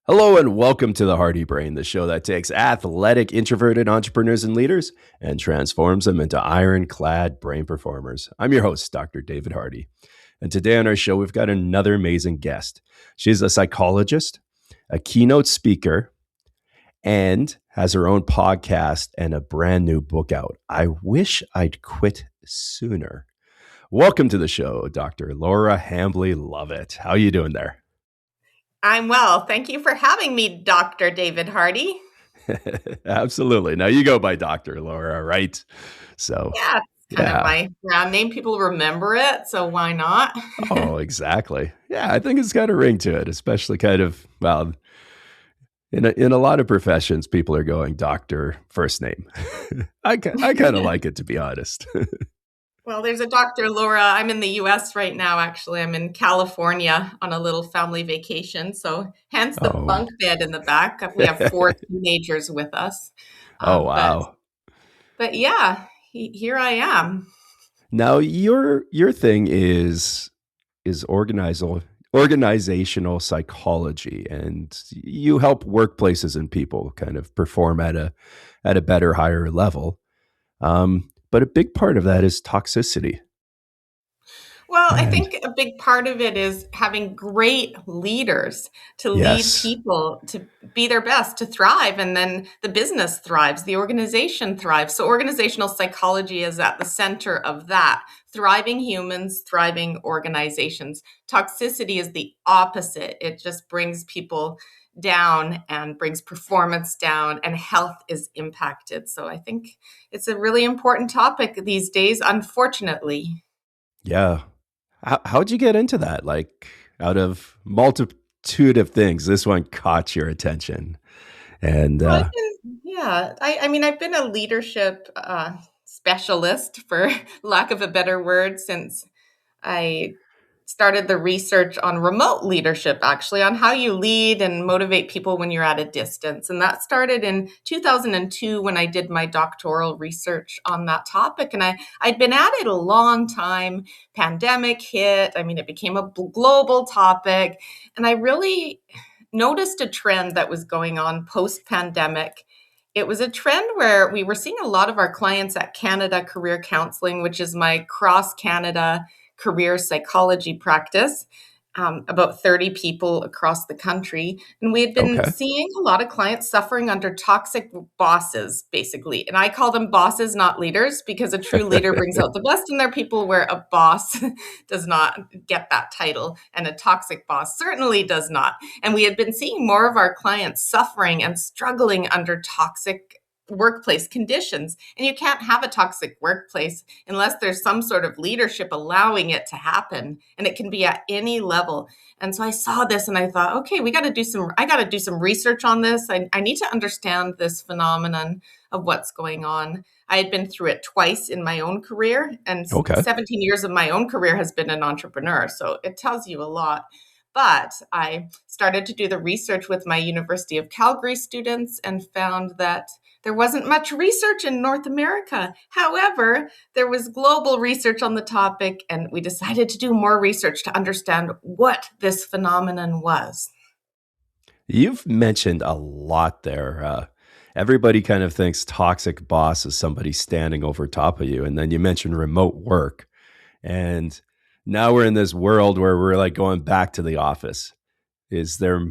Hello and welcome to the Hardy Brain, the show that takes athletic, introverted entrepreneurs and leaders and transforms them into ironclad brain performers. I'm your host, Dr. David Hardy. And today on our show, we've got another amazing guest. She's a psychologist, a keynote speaker, and has her own podcast and a brand new book out. I wish I'd quit sooner. Welcome to the show, Dr. Laura Hambley Lovett. How are you doing there? I'm well. Thank you for having me, Dr. David Hardy. Absolutely. Now you go by Dr. Laura, right? So, Yeah, it's kind of my brand name. People remember it, so why not? Oh, exactly. Yeah, I think it's got a ring to it, especially kind of, well, in a lot of professions, people are going doctor first name. I kind of like it, to be honest. Well, there's a Dr. Laura. I'm in the US right now, actually. I'm in California on a little family vacation. So hence the bunk bed in the back. We have 4 teenagers with us. Oh, wow. But yeah, here I am. Now, your thing is organizational psychology, and you help workplaces and people kind of perform at a better, higher level. But a big part of that is toxicity. Well, I think a big part of it is having great leaders to lead people to be their best, to thrive, and then the business thrives, the organization thrives. So organizational psychology is at the center of that. Thriving humans, thriving organizations. Toxicity is the opposite. It just brings people down and brings performance down, and health is impacted. So I think it's a really important topic these days, unfortunately. Yeah. How'd you get into that? Like, out of multitude of things, this one caught your attention. And Well, I've been a leadership specialist, for lack of a better word, since I started the research on remote leadership, actually, on how you lead and motivate people when you're at a distance. And that started in 2002 when I did my doctoral research on that topic. And I'd been at it a long time. Pandemic hit. I mean, it became a global topic. And I really noticed a trend that was going on post-pandemic. It was a trend where we were seeing a lot of our clients at Canada Career Counseling, which is my cross-Canada career psychology practice, about 30 people across the country. And we had been seeing a lot of clients suffering under toxic bosses, basically. And I call them bosses, not leaders, because a true leader brings out the best in their people, where a boss does not get that title. And a toxic boss certainly does not. And we had been seeing more of our clients suffering and struggling under toxic workplace conditions. And you can't have a toxic workplace unless there's some sort of leadership allowing it to happen. And it can be at any level. And so I saw this and I thought, okay, I got to do some research on this. I need to understand this phenomenon of what's going on. I had been through it twice in my own career, and 17 years of my own career has been an entrepreneur. So it tells you a lot. But I started to do the research with my University of Calgary students and found that there wasn't much research in North America. However, there was global research on the topic, and we decided to do more research to understand what this phenomenon was. You've mentioned a lot there. Everybody kind of thinks toxic boss is somebody standing over top of you. And then you mentioned remote work. And now we're in this world where we're like going back to the office. Is there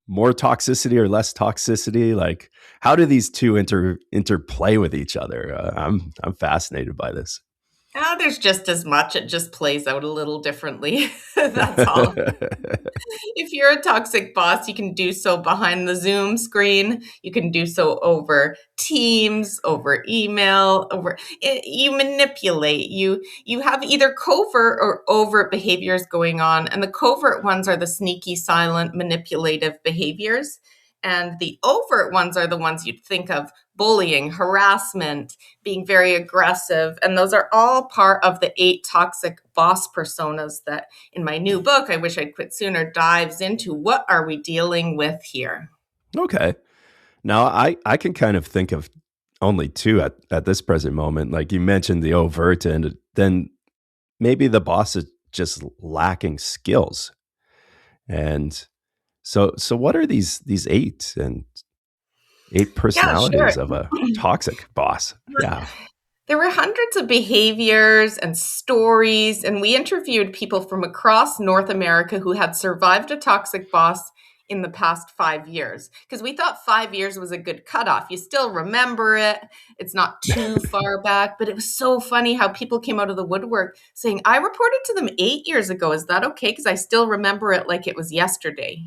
more toxicity or less toxicity? Like, how do these two interplay with each other? I'm fascinated by this. There's just as much. It just plays out a little differently. That's all. If you're a toxic boss, you can do so behind the Zoom screen. You can do so over Teams, over email, you manipulate. You have either covert or overt behaviors going on. And the covert ones are the sneaky, silent, manipulative behaviors. And the overt ones are the ones you'd think of: bullying, harassment, being very aggressive. And those are all part of the 8 toxic boss personas that in my new book, I Wish I'd Quit Sooner, dives into what are we dealing with here. Okay. Now, I can kind of think of only 2 at this present moment. Like you mentioned the overt, and then maybe the boss is just lacking skills. And So what are these eight Yeah, sure. personalities of a toxic boss? Yeah. There were hundreds of behaviors and stories, and we interviewed people from across North America who had survived a toxic boss in the past 5 years. Because we thought 5 years was a good cutoff. You still remember it, it's not too far back, but it was so funny how people came out of the woodwork saying, I reported to them 8 years ago. Is that okay? Because I still remember it like it was yesterday.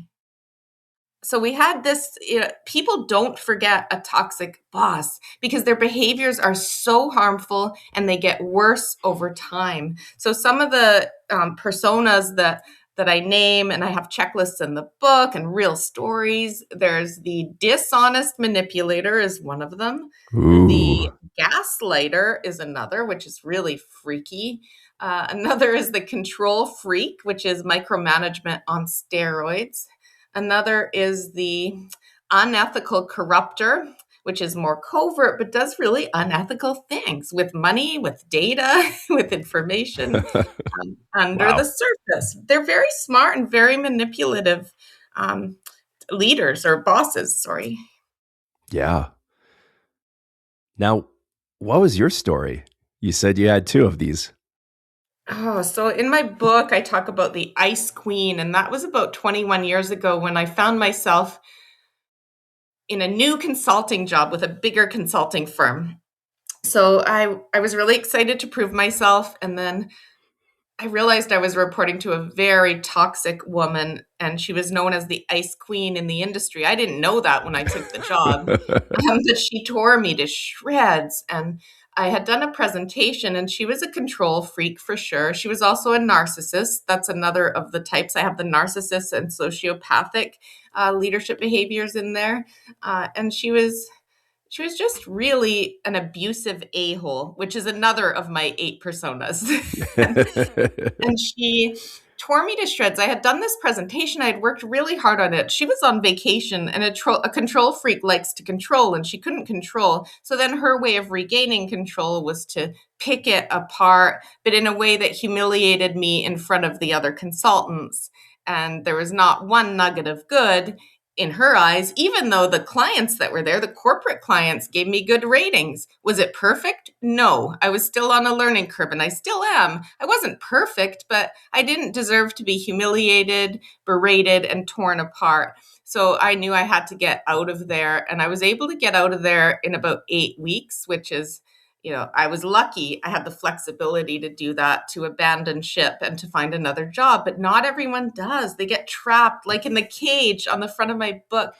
So we had this, people don't forget a toxic boss because their behaviors are so harmful and they get worse over time. So some of the personas that I name, and I have checklists in the book and real stories. There's the dishonest manipulator is one of them. The Ooh. gaslighter is another, which is really freaky. Another is the control freak, which is micromanagement on steroids. Another is the unethical corruptor, which is more covert, but does really unethical things with money, with data, with information under the Wow. surface. They're very smart and very manipulative leaders or bosses, sorry. Yeah. Now, what was your story? You said you had two of these. Oh, so in my book, I talk about the Ice Queen, and that was about 21 years ago when I found myself in a new consulting job with a bigger consulting firm. So I was really excited to prove myself. And then I realized I was reporting to a very toxic woman, and she was known as the Ice Queen in the industry. I didn't know that when I took the job. But she tore me to shreds. And I had done a presentation, and she was a control freak for sure. She was also a narcissist. That's another of the types. I have the narcissist and sociopathic leadership behaviors in there. And she was just really an abusive a-hole, which is another of my 8 personas. And she tore me to shreds. I had done this presentation. I had worked really hard on it. She was on vacation, and a control freak likes to control, and she couldn't control. So then her way of regaining control was to pick it apart, but in a way that humiliated me in front of the other consultants. And there was not one nugget of good in her eyes, even though the clients that were there, the corporate clients, gave me good ratings. Was it perfect? No. I was still on a learning curve, and I still am. I wasn't perfect, but I didn't deserve to be humiliated, berated, and torn apart. So I knew I had to get out of there, and I was able to get out of there in about 8 weeks, which is, I was lucky. I had the flexibility to do that, to abandon ship and to find another job, but not everyone does. They get trapped, like in the cage on the front of my book.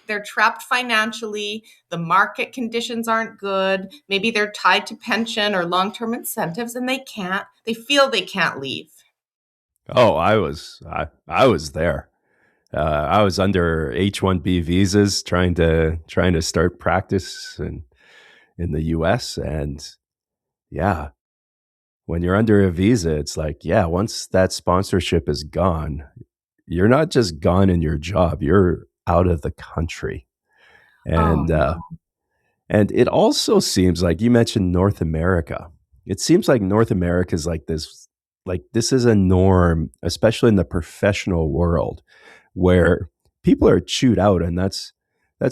They're trapped financially. The market conditions aren't good. Maybe they're tied to pension or long-term incentives, and they feel they can't leave. Oh, I was there. I was under H-1B visas trying to start practice in the US. And yeah, when you're under a visa, it's like, yeah, once that sponsorship is gone, you're not just gone in your job, you're out of the country. Oh, And no. and it also seems like you mentioned North America. It seems like North America is like this is a norm, especially in the professional world, where people are chewed out, and that's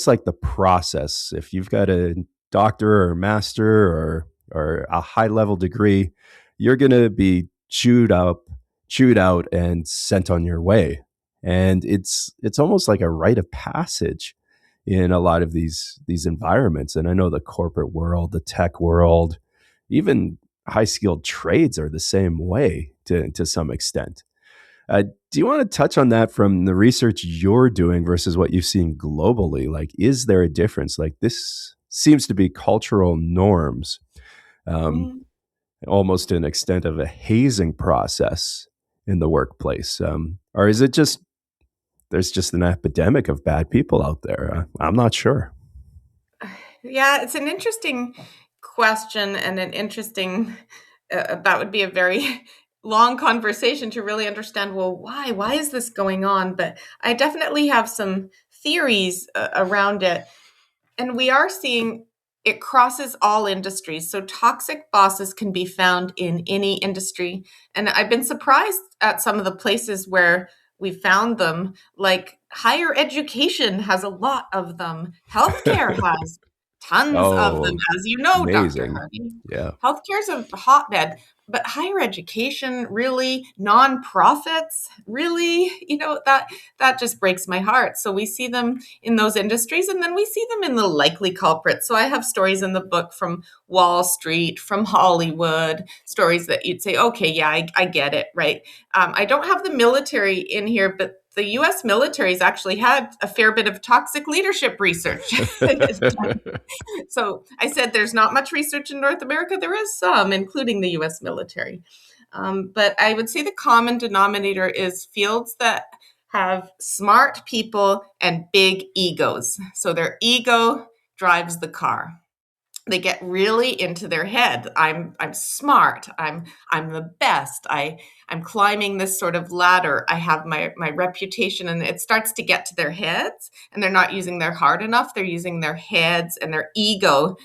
like the process. If you've got a doctor or master or a high level degree, you're gonna be chewed out, and sent on your way. And it's almost like a rite of passage in a lot of these environments. And I know the corporate world, the tech world, even high skilled trades are the same way to some extent. Do you want to touch on that from the research you're doing versus what you've seen globally? Like, is there a difference? Like, this seems to be cultural norms, um, Mm. almost to an extent of a hazing process in the workplace. Or is it just there's just an epidemic of bad people out there? I'm not sure. Yeah, it's an interesting question and an interesting, that would be a very long conversation to really understand, well, why? Why is this going on? But I definitely have some theories around it. And we are seeing it crosses all industries. So toxic bosses can be found in any industry. And I've been surprised at some of the places where we found them, like higher education has a lot of them. Healthcare has tons of them, Oh, as you know, Dr. amazing. Hardy. Yeah. Healthcare's a hotbed, but higher education, really, nonprofits, really, that just breaks my heart. So we see them in those industries, and then we see them in the likely culprits. So I have stories in the book from Wall Street, from Hollywood, stories that you'd say, okay, yeah, I get it, right? I don't have the military in here, but the US military has actually had a fair bit of toxic leadership research. So I said there's not much research in North America. There is some, including the US military. But I would say the common denominator is fields that have smart people and big egos. So their ego drives the car. They get really into their head. I'm smart. I'm the best. I'm climbing this sort of ladder. I have my reputation, and it starts to get to their heads, and they're not using their heart enough. They're using their heads and their ego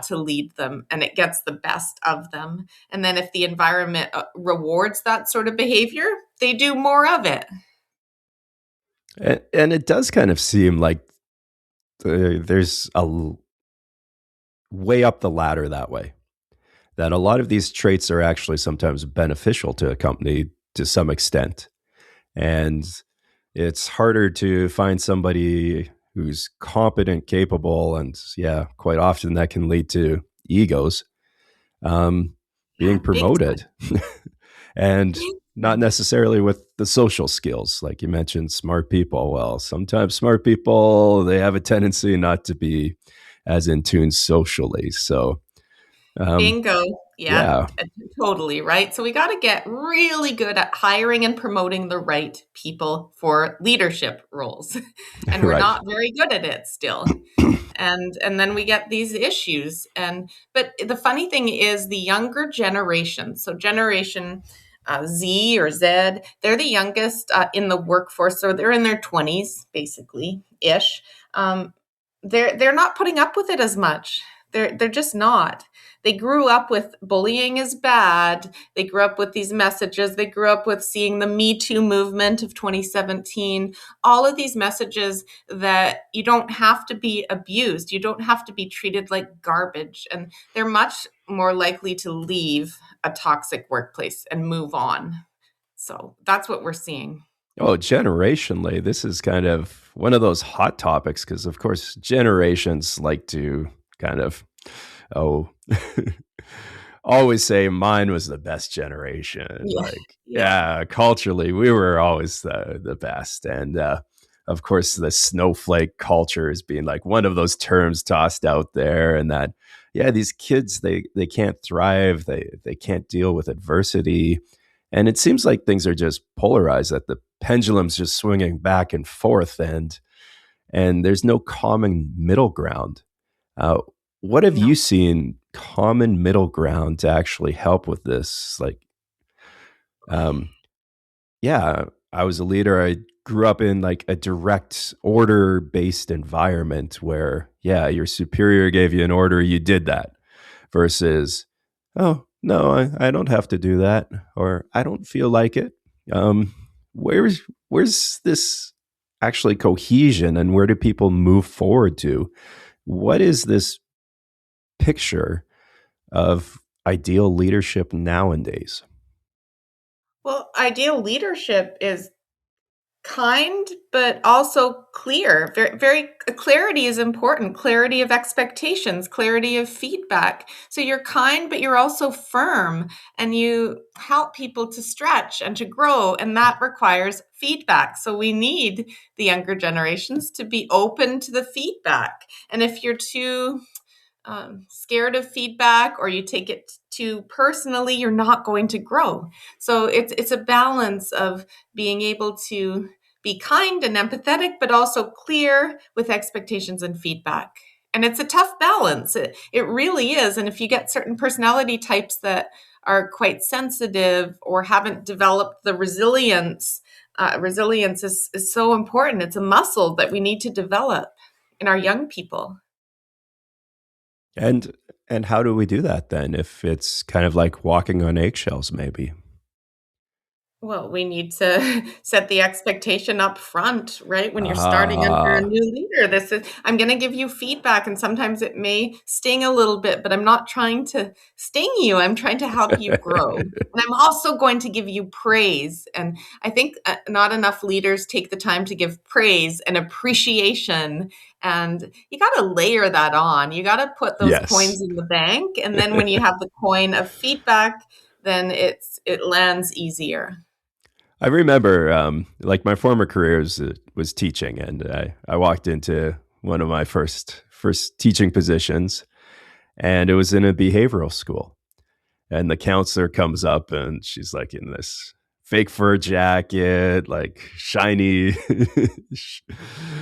to lead them, and it gets the best of them. And then if the environment rewards that sort of behavior, they do more of it. And it does kind of seem like there's way up the ladder that way. That a lot of these traits are actually sometimes beneficial to a company to some extent. And it's harder to find somebody who's competent, capable, and yeah, quite often that can lead to egos being Yeah, big time. promoted. And Big not time. necessarily with the social skills. Like you mentioned, smart people. Well, sometimes smart people, they have a tendency not to be as in tune socially. So, um, Bingo. Yeah, yeah, totally, right? So we got to get really good at hiring and promoting the right people for leadership roles. And we're right. not very good at it still. And then we get these issues. But the funny thing is the younger generation, so generation Z or Z, they're the youngest in the workforce, so they're in their 20s basically ish. They're not putting up with it as much. They're just not. They grew up with bullying is bad. They grew up with these messages. They grew up with seeing the Me Too movement of 2017. All of these messages that you don't have to be abused. You don't have to be treated like garbage. And they're much more likely to leave a toxic workplace and move on. So that's what we're seeing. Oh, generationally, this is kind of one of those hot topics because, of course, generations like to kind of, oh, always say mine was the best generation. Yeah. Like, Yeah. yeah, culturally, we were always the best. And of course, the snowflake culture is being like one of those terms tossed out there. And that, yeah, these kids, they can't thrive, they can't deal with adversity. And it seems like things are just polarized, that the pendulum's just swinging back and forth, and there's no common middle ground. Uh, what have No. you seen common middle ground to actually help with this? Like, um, yeah, I was a leader. I grew up in like a direct order based environment where, yeah, your superior gave you an order, you did that, versus, oh, no, I don't have to do that, or I don't feel like it. Um, where's this actually cohesion, and where do people move forward to? What is this picture of ideal leadership nowadays? Well, ideal leadership is kind, but also clear. Very clarity is important. Clarity of expectations, clarity of feedback. So you're kind, but you're also firm, and you help people to stretch and to grow, and that requires feedback. So we need the younger generations to be open to the feedback. And if you're too scared of feedback or you take it too personally, you're not going to grow. So it's a balance of being able to be kind and empathetic, but also clear with expectations and feedback. And it's a tough balance. It really is. And if you get certain personality types that are quite sensitive or haven't developed the resilience, resilience is so important. It's a muscle that we need to develop in our young people. And and how do we do that then if it's kind of like walking on eggshells maybe? Well, we need to set the expectation up front, right? When you're starting under a Ah, new leader, this is, I'm going to give you feedback, and sometimes it may sting a little bit, but I'm not trying to sting you. I'm trying to help you grow. And I'm also going to give you praise. And I think not enough leaders take the time to give praise and appreciation. And you got to layer that on. You got to put those yes. coins in the bank. And then when you have the coin of feedback, then it lands easier. I remember, like my former career was teaching, and I walked into one of my first teaching positions, and it was in a behavioral school. And the counselor comes up, and she's like in this fake fur jacket, like shiny,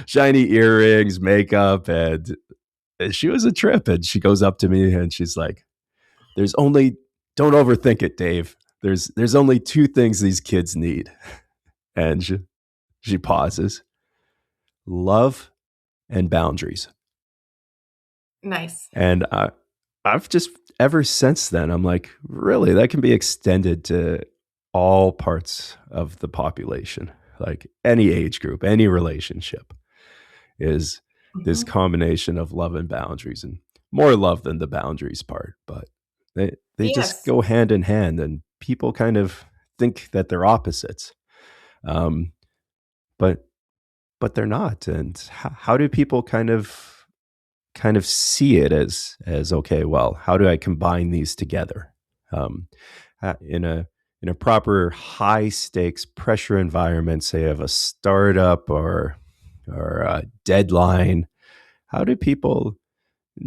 shiny earrings, makeup, and she was a trip. And she goes up to me, and she's like, "There's only don't overthink it, Dave. There's only two things these kids need." And she pauses: love and boundaries. Nice. And I've just, ever since then, I'm like, really, that can be extended to all parts of the population, like any age group, any relationship is this Mhm. combination of love and boundaries, and more love than the boundaries part. But they just Yes. go hand in hand, and people kind of think that they're opposites. Um, but they're not. And how do people kind of see it as okay, well, how do I combine these together, um, in a proper high stakes pressure environment, say of a startup or a deadline? How do people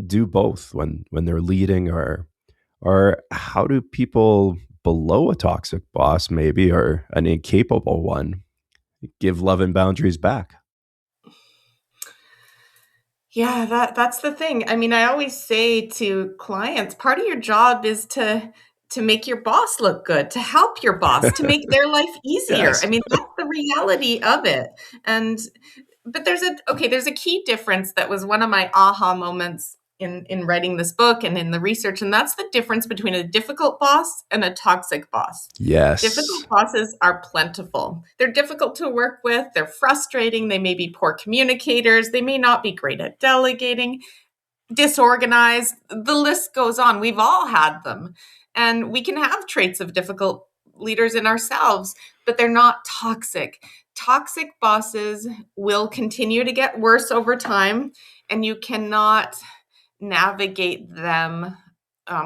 do both when they're leading, or how do people below a toxic boss, maybe, or an incapable one, give love and boundaries back? Yeah, that's the thing. I mean, I always say to clients, part of your job is to make your boss look good, to help your boss, to make their life easier. I Yes. mean, that's the reality of it. And but there's a key difference that was one of my aha moments in writing this book and in the research, and that's the difference between a difficult boss and a toxic boss. Yes. Difficult bosses are plentiful. They're difficult to work with, they're frustrating, they may be poor communicators, they may not be great at delegating, disorganized, the list goes on. We've all had them. And we can have traits of difficult leaders in ourselves, but they're not toxic. Toxic bosses will continue to get worse over time, and you cannot navigate them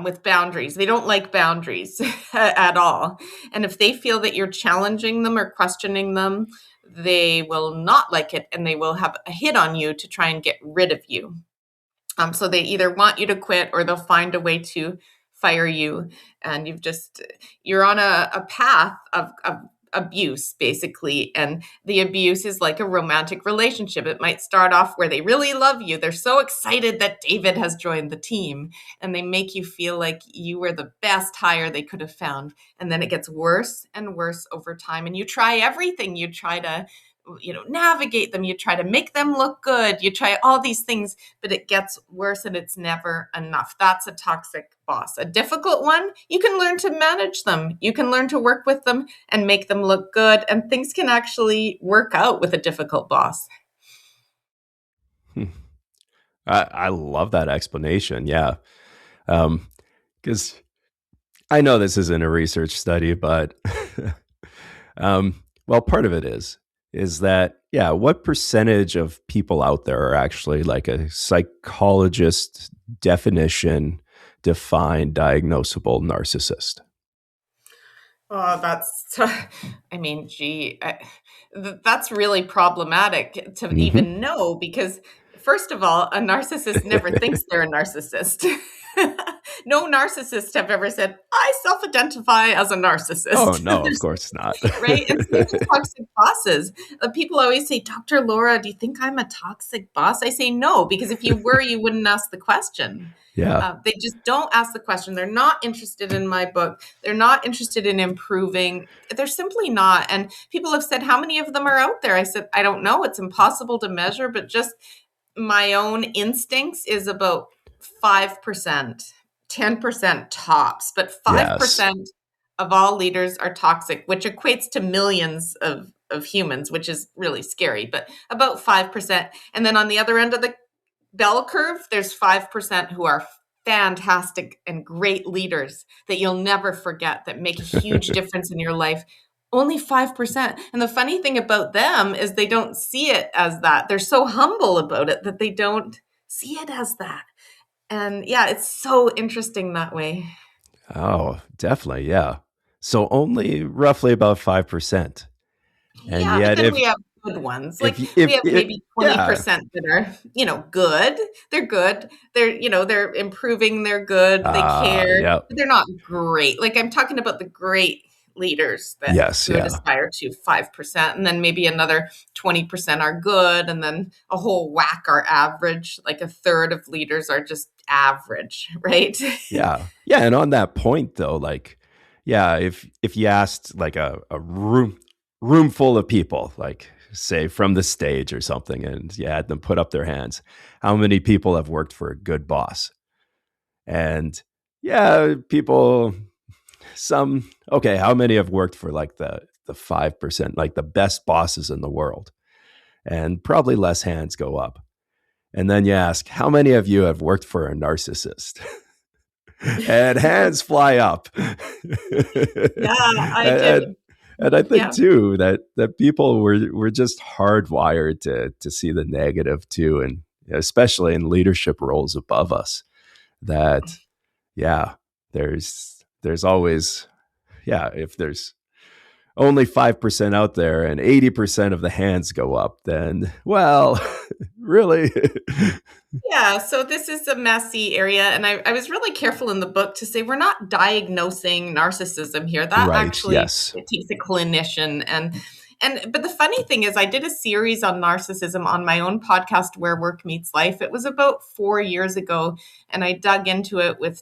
with boundaries. They don't like boundaries at all. And if they feel that you're challenging them or questioning them, they will not like it, and they will have a hit on you to try and get rid of you. So they either want you to quit, or they'll find a way to fire you. And you're on a path of abuse, basically. And the abuse is like a romantic relationship. It might start off where they really love you. They're so excited that David has joined the team, and they make you feel like you were the best hire they could have found. And then it gets worse and worse over time. And you try everything. You try to, navigate them. You try to make them look good. You try all these things, but it gets worse, and it's never enough. That's a toxic boss. A difficult one, you can learn to manage them. You can learn to work with them and make them look good, and things can actually work out with a difficult boss. Hmm. I love that explanation. Yeah. Because I know this isn't a research study, but well, part of it is that, yeah, what percentage of people out there are actually like a psychologist definition defined diagnosable narcissist? Oh, I mean, that's really problematic to Hmm. even know, because, first of all, a narcissist never thinks they're a narcissist. No narcissists have ever said, I self identify as a Oh narcissist. no, of course not. Right? And same with toxic bosses. People always say, Dr. Laura, do you think I'm a toxic boss? I say no, because if you were, you wouldn't ask the question. Yeah. They just don't ask the question. They're not interested in my book. They're not interested in improving. They're simply not. And people have said, how many of them are out there? I said, I don't know. It's impossible to measure, but just my own instincts is about 5%, 10% tops, but Yes. 5% of all leaders are toxic, which equates to millions of humans, which is really scary, but about 5%. And then on the other end of the bell curve, there's 5% who are fantastic and great leaders that you'll never forget, that make a huge difference in your life. Only 5%. And the funny thing about them is they don't see it as that. They're so humble about it that they don't see it as that. And yeah, it's so interesting that way. Oh, definitely. Yeah. So only roughly about 5%. And Yeah, but yet, then we have good ones. Like we if have it, maybe yeah, 20% that are, good. They're good. They're improving, they're good, they care, yeah, but they're not great. Like I'm talking about the great leaders that yes, we would yeah, aspire to 5%, and then maybe another 20% are good, and then a whole whack are average. Like a third of leaders are just average, right? yeah, yeah. And on that point, though, like, yeah, if you asked like a room full of people, like say from the stage or something, and you had them put up their hands, how many people have worked for a good boss? And yeah, people, some, okay, how many have worked for like the 5%, like the best bosses in the world? And probably less hands go up. And then you ask, how many of you have worked for a narcissist? And hands fly up. Yeah, I and, did. and I think Yeah, too that people were just hardwired to see the negative too, and especially in leadership roles above us. That yeah, there's always, yeah, if there's only 5% out there and 80% of the hands go up, then well, really. yeah, so this is a messy area, and I was really careful in the book to say we're not diagnosing narcissism here. That Right, actually yes. it takes a clinician, and but the funny thing is, I did a series on narcissism on my own podcast, Where Work Meets Life. It was about 4 years ago, and I dug into it with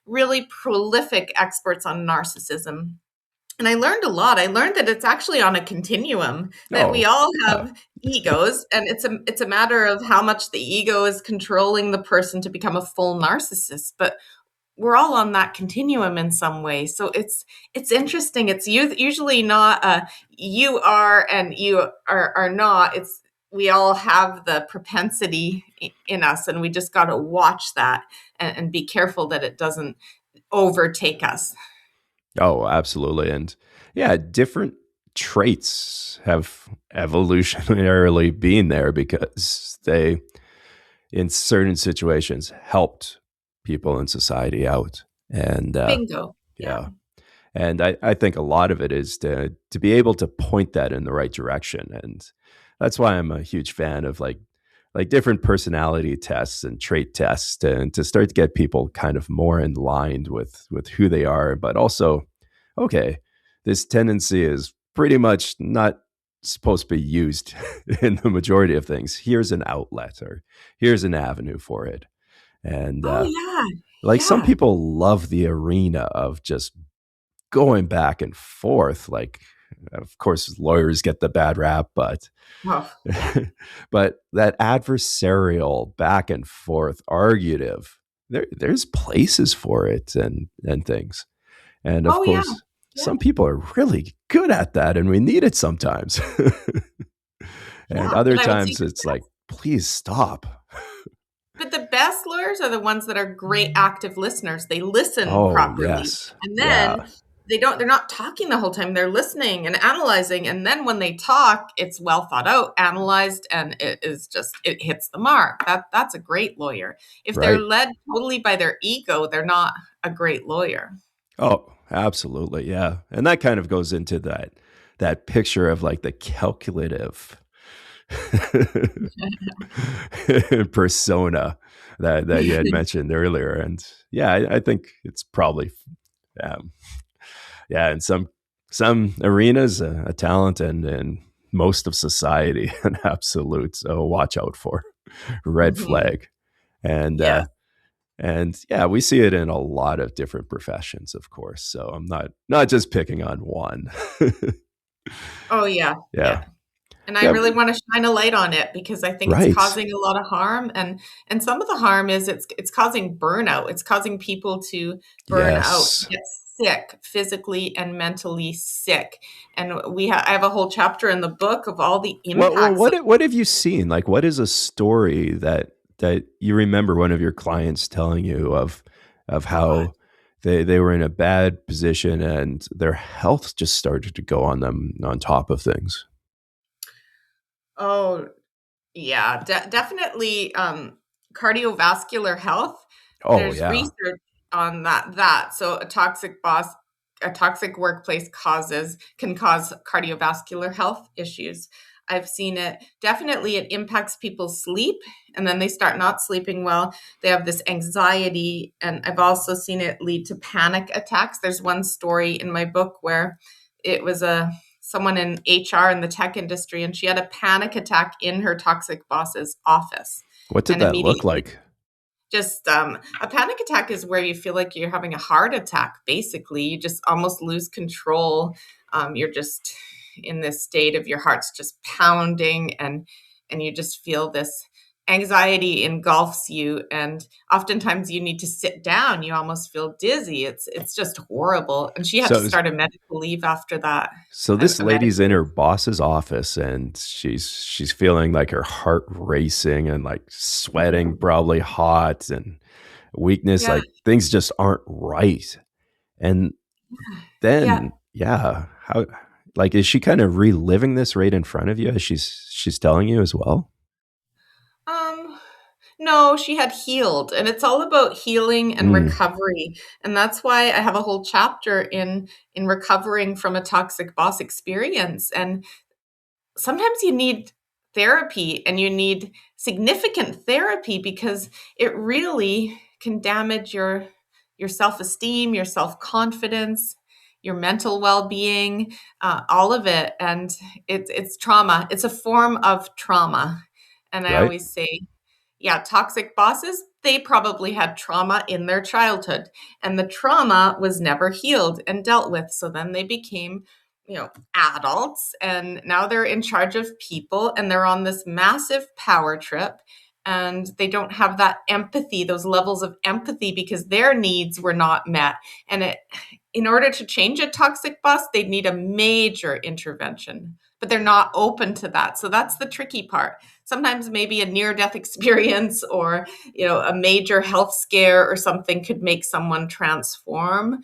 really prolific experts on narcissism. And I learned a lot. I learned that it's actually on a continuum, that we Oh, all yeah. have egos, and it's a matter of how much the ego is controlling the person to become a full narcissist. But we're all on that continuum in some way. So it's interesting. It's usually not you are and you are not. It's we all have the propensity in us, and we just got to watch that and be careful that it doesn't overtake us. Oh, absolutely. And yeah, different traits have evolutionarily been there because they, in certain situations, helped people in society out. And Bingo. Yeah. yeah, and I think a lot of it is to be able to point that in the right direction. And that's why I'm a huge fan of like different personality tests and trait tests to start to get people kind of more in line with who they are, but also, okay, this tendency is pretty much not supposed to be used in the majority of things. Here's an outlet, or here's an avenue for it. And Oh, yeah. like some Yeah. people love the arena of just going back and forth. Like, of course, lawyers get the bad rap, but Oh, yeah. but that adversarial back and forth argutive, there's places for it and things. And of Oh, yeah. course, Yeah. some people are really good at that, and we need it sometimes. And Yeah. other But I would say times it's like, please stop. but the best lawyers are the ones that are great active listeners. They listen Oh, properly. yes. And Yeah. then they're not talking the whole time. They're listening and analyzing. And then when they talk, it's well thought out, analyzed, and it hits the mark. That's a great lawyer. If they're Right. led totally by their ego, they're not a great lawyer. Oh, absolutely. Yeah. And that kind of goes into that picture of like the calculative persona that you had mentioned earlier. And yeah, I think it's probably um, yeah, in some arenas a talent, and in most of society an absolute watch out for red Mhm. flag. And Yes. and yeah, we see it in a lot of different professions, of course. So I'm not just picking on one. Oh, yeah. Yeah. Yeah. And I Yeah. really want to shine a light on it because I think it's Right. causing a lot of harm, and some of the harm is it's causing burnout. It's causing people to burn out, Yes. get sick, physically and mentally sick. And I have a whole chapter in the book of all the impacts. What have you seen? Like, what is a story that you remember one of your clients telling you of God. how they were in a bad position and their health just started to go on them on top of things? Oh, yeah, definitely cardiovascular health. Oh There's yeah, research on that. So a toxic workplace can cause cardiovascular health issues. I've seen it. Definitely it impacts people's sleep, and then they start not sleeping well. They have this anxiety, and I've also seen it lead to panic attacks. There's one story in my book where it was someone in HR in the tech industry, and she had a panic attack in her toxic boss's office. what did And that look immediately, like? just a panic attack is where you feel like you're having a heart attack. Basically, you just almost lose control. You're just in this state of your heart's just pounding, and you just feel this anxiety engulfs you, and oftentimes you need to sit down. You almost feel dizzy. It's just horrible. And she had to So start a medical leave after that. so A, this a lady's medical in leave. her boss's office and she's feeling like her heart racing and like sweating, probably hot and weakness, Yeah, like things just aren't right. And yeah. then yeah, how, like, is she kind of reliving this right in front of you as she's telling you as well? Um, no, she had healed, and it's all about healing and Mm, recovery. And that's why I have a whole chapter in recovering from a toxic boss experience. And sometimes you need therapy, and you need significant therapy, because it really can damage your self-esteem, your self-confidence, your mental well-being, all of it. And it's trauma. It's a form of trauma. And I right, always say, yeah, toxic bosses, they probably had trauma in their childhood, and the trauma was never healed and dealt with. So then they became, adults, and now they're in charge of people, and they're on this massive power trip, and they don't have that empathy, those levels of empathy, because their needs were not met. And in order to change a toxic boss, they need a major intervention, but they're not open to that. So that's the tricky part. Sometimes maybe a near death experience, or a major health scare or something, could make someone transform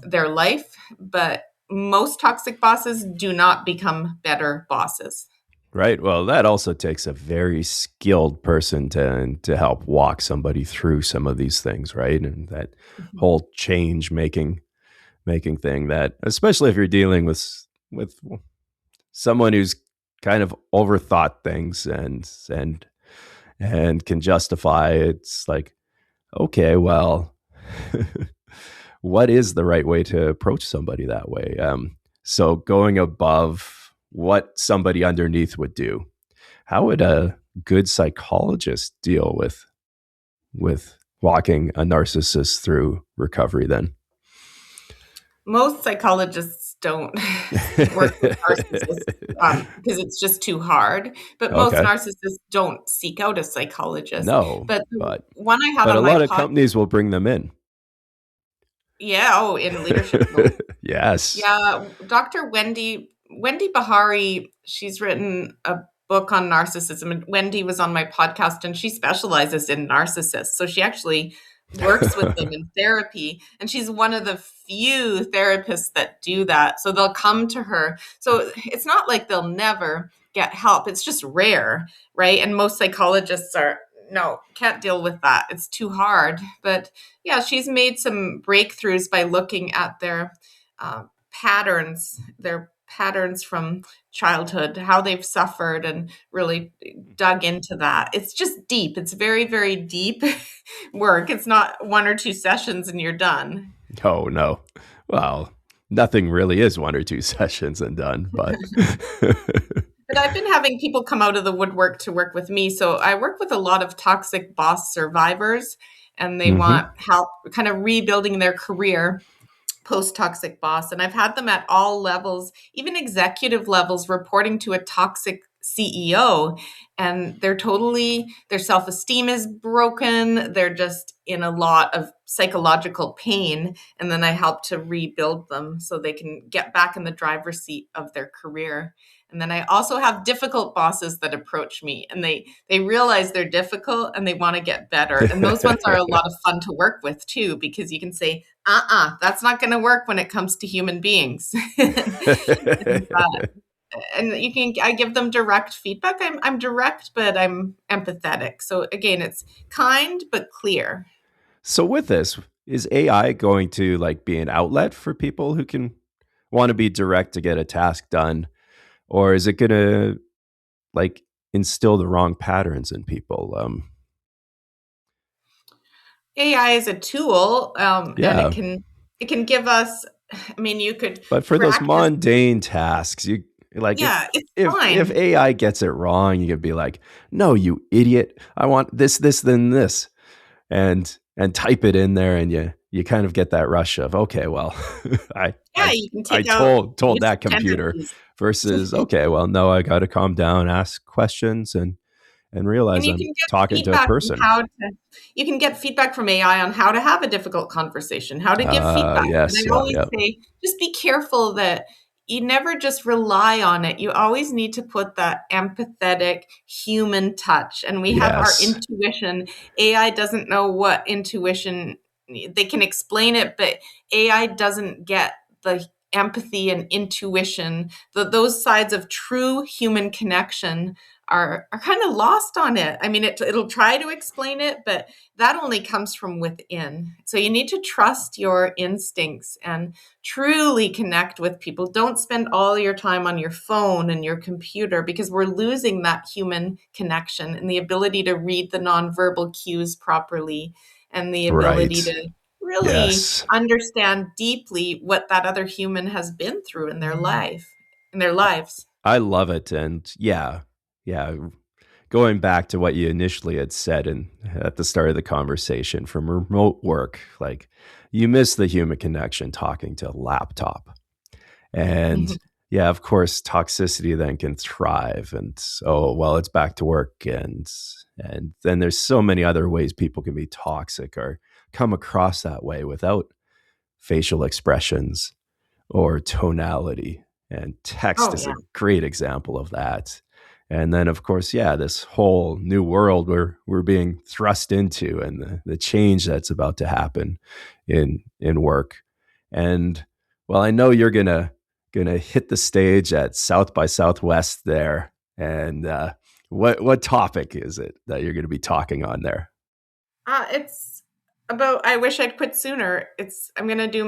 their life, but most toxic bosses do not become better bosses. right. Well, that also takes a very skilled person to help walk somebody through some of these things, right? And that Mhm. whole change making thing, that especially if you're dealing with someone who's kind of overthought things and can justify, it's like, okay, well, what is the right way to approach somebody that way? So going above what somebody underneath would do, how would a good psychologist deal with walking a narcissist through recovery then? Most psychologists don't work with narcissists, because it's just too hard. But most Okay. narcissists don't seek out a psychologist. No, But the but one I have but a on my lot of podcast, companies will bring them in. yeah, oh, in leadership roles. Yes. Yeah, Dr. Wendy Bahari, she's written a book on narcissism, and Wendy was on my podcast, and she specializes in narcissists. So she actually works with them in therapy, and she's one of the few therapists that do that. So they'll come to her. So it's not like they'll never get help. It's just rare, right? And most psychologists are, no, can't deal with that. It's too hard. But yeah, she's made some breakthroughs by looking at their patterns from childhood, how they've suffered, and really dug into that. It's just deep. It's very, very deep work. It's not one or two sessions and you're done. Oh no. Well, nothing really is one or two sessions and done, but But I've been having people come out of the woodwork to work with me. So I work with a lot of toxic boss survivors, and they hmm want help kind of rebuilding their career post toxic boss. And I've had them at all levels, even executive levels, reporting to a toxic CEO, and their self-esteem is broken. They're just in a lot of psychological pain. And then I help to rebuild them so they can get back in the driver's seat of their career. And then I also have difficult bosses that approach me, and they realize they're difficult and they want to get better. And those ones are a lot of fun to work with too, because you can say, that's not going to work when it comes to human beings. And I give them direct feedback. I'm direct, but I'm empathetic. So again, it's kind but clear. So with this, is AI going to like be an outlet for people who can want to be direct to get a task done? Or is it going to like instill the wrong patterns in people? AI is a tool, and Yeah. it can give us. I mean, you could. But for those practice. mundane tasks, you like Yeah, it's if fine. AI gets it wrong, you could be like, "No, you idiot! I want this, this, then this," and type it in there, and you kind of get that rush of, okay, well, I Yeah, I you can I take out told that abusive computer tendencies. versus, okay, well, no, I got to calm down, ask questions, and And realize you I'm can get talking to a feedback on person. you can get feedback from AI on how to have a difficult conversation, how to give feedback. And Yes, I yeah, always yeah, say, just be careful that you never just rely on it. You always need to put that empathetic human touch. And we have our yes, intuition. AI doesn't know what intuition, they can explain it, but AI doesn't get the empathy and intuition, those sides of true human connection are kind of lost on it. I mean, it'll try to explain it, but that only comes from within. So you need to trust your instincts and truly connect with people. Don't spend all your time on your phone and your computer, because we're losing that human connection and the ability to read the nonverbal cues properly, and the ability right, to really yes. understand deeply what that other human has been through in their lives. I love it, and yeah. Going back to what you initially had said and at the start of the conversation from remote work, like you miss the human connection talking to a laptop. And Mhm. yeah, of course, toxicity then can thrive. And oh, well, it's back to work. And then there's so many other ways people can be toxic or come across that way without facial expressions or tonality. And text Oh is yeah. a great example of that. And then, of course, yeah, this whole new world we're being thrust into, and the change that's about to happen in work. And well, I know you're gonna hit the stage at South by Southwest there. And what topic is it that you're going to be talking on there? It's about, I wish I'd quit sooner. I'm going to do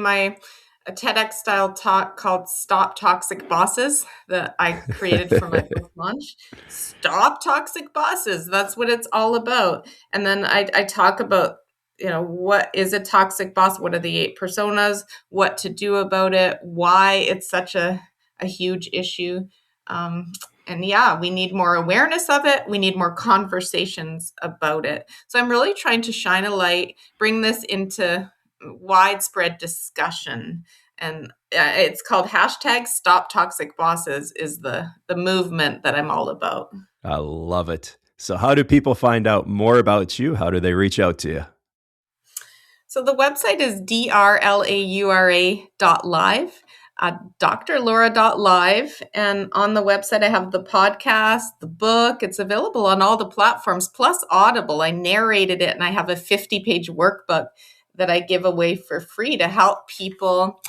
a TEDx style talk called Stop Toxic Bosses that I created for my book launch. Stop Toxic Bosses. That's what it's all about. And then I talk about, what is a toxic boss? What are the 8 personas? What to do about it? Why it's such a huge issue. Um, and yeah, we need more awareness of it. We need more conversations about it. So I'm really trying to shine a light, bring this into widespread discussion. And it's called hashtag Stop Toxic Bosses is the movement that I'm all about. I love it. So, how do people find out more about you? How do they reach out to you? So the website is drlaura.live, drlaura.live. And on the website, I have the podcast, the book. It's available on all the platforms, plus Audible. I narrated it, and I have a 50-page workbook that I give away for free to help people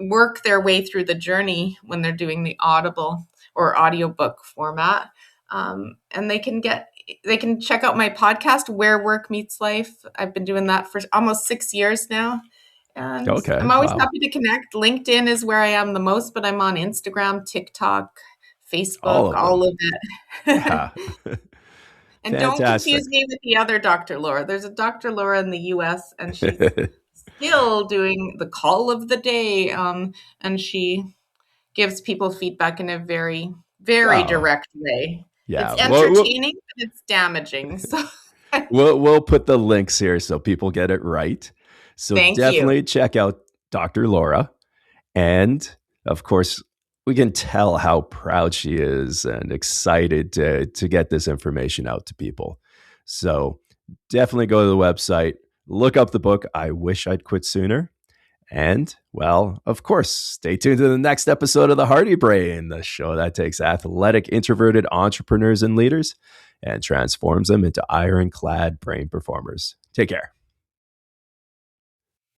work their way through the journey when they're doing the Audible or audiobook format. And they can check out my podcast, Where Work Meets Life. I've been doing that for almost 6 years now. And Okay, I'm always wow, happy to connect. LinkedIn is where I am the most, but I'm on Instagram, TikTok, all Facebook, of them. all of it. Yeah, And don't fantastic. confuse me with the other Dr. Laura. There's a Dr. Laura in the US, and she's still doing the call of the day. And she gives people feedback in a very, very Oh, direct way. It's yeah. entertaining, but it's damaging. So We'll put the links here so people get it right. So thank you. definitely check out Dr. Laura. And of course, we can tell how proud she is and excited to get this information out to people. So definitely go to the website, look up the book, I Wish I'd Quit Sooner. And, well, of course, stay tuned to the next episode of The Hardy Brain, the show that takes athletic, introverted entrepreneurs and leaders and transforms them into ironclad brain performers. Take care.